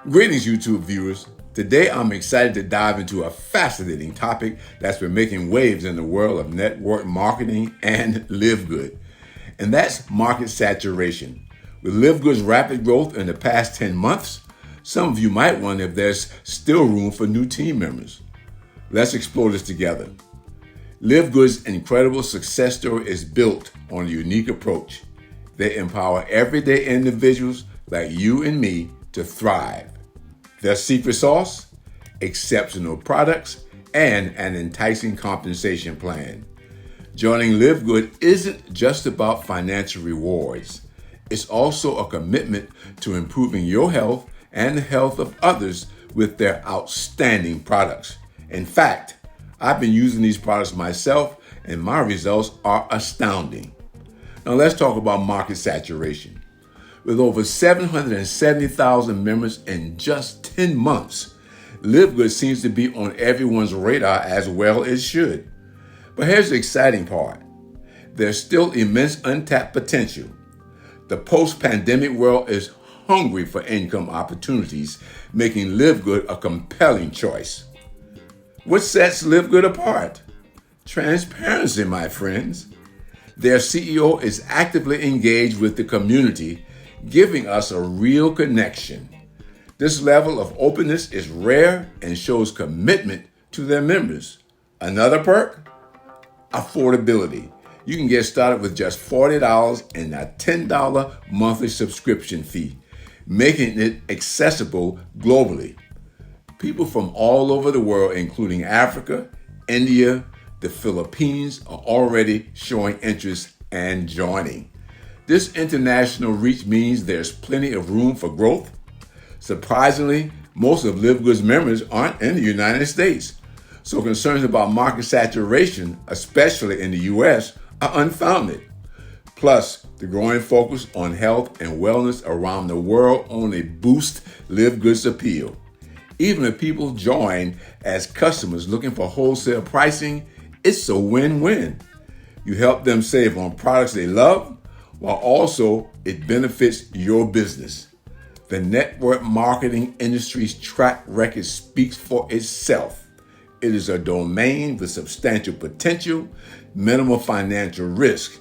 Greetings, YouTube viewers. Today, I'm excited to dive into a fascinating topic that's been making waves in the world of network marketing and Live Good, and that's market saturation. With Live Good's rapid growth in the past 10 months, some of you might wonder if there's still room for new team members. Let's explore this together. Live Good's incredible success story is built on a unique approach. They empower everyday individuals like you and me to thrive. Their secret sauce? Exceptional products and an enticing compensation plan. Joining Live Good isn't just about financial rewards. It's also a commitment to improving your health and the health of others with their outstanding products. In fact, I've been using these products myself and my results are astounding. Now let's talk about market saturation. With over 770,000 members in just 10 months, Live Good seems to be on everyone's radar as well as should. But here's the exciting part. There's still immense untapped potential. The post-pandemic world is hungry for income opportunities, making Live Good a compelling choice. What sets Live Good apart? Transparency, my friends. Their CEO is actively engaged with the community, giving us a real connection. This level of openness is rare and shows commitment to their members. Another perk? Affordability. You can get started with just $40 and a $10 monthly subscription fee, making it accessible globally. People from all over the world, including Africa, India, the Philippines, are already showing interest and joining. This international reach means there's plenty of room for growth. Surprisingly, most of Live Good's members aren't in the United States, so concerns about market saturation, especially in the US, are unfounded. Plus, the growing focus on health and wellness around the world only boosts Live Good's appeal. Even if people join as customers looking for wholesale pricing, it's a win-win. You help them save on products they love, while also it benefits your business. The network marketing industry's track record speaks for itself. It is a domain with substantial potential, minimal financial risk.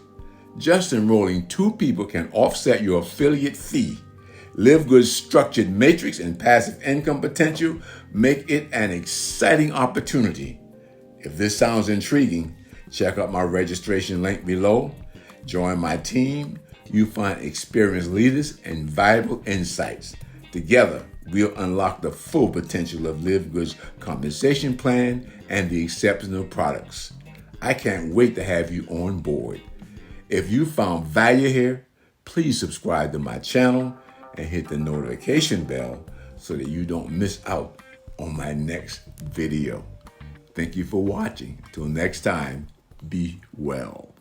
Just enrolling 2 people can offset your affiliate fee. Live Good's structured matrix and passive income potential make it an exciting opportunity. If this sounds intriguing, check out my registration link below. Join my team. You find experienced leaders and valuable insights. Together, we'll unlock the full potential of Live Good's compensation plan and the exceptional products. I can't wait to have you on board. If you found value here, please subscribe to my channel and hit the notification bell so that you don't miss out on my next video. Thank you for watching. Till next time, be well.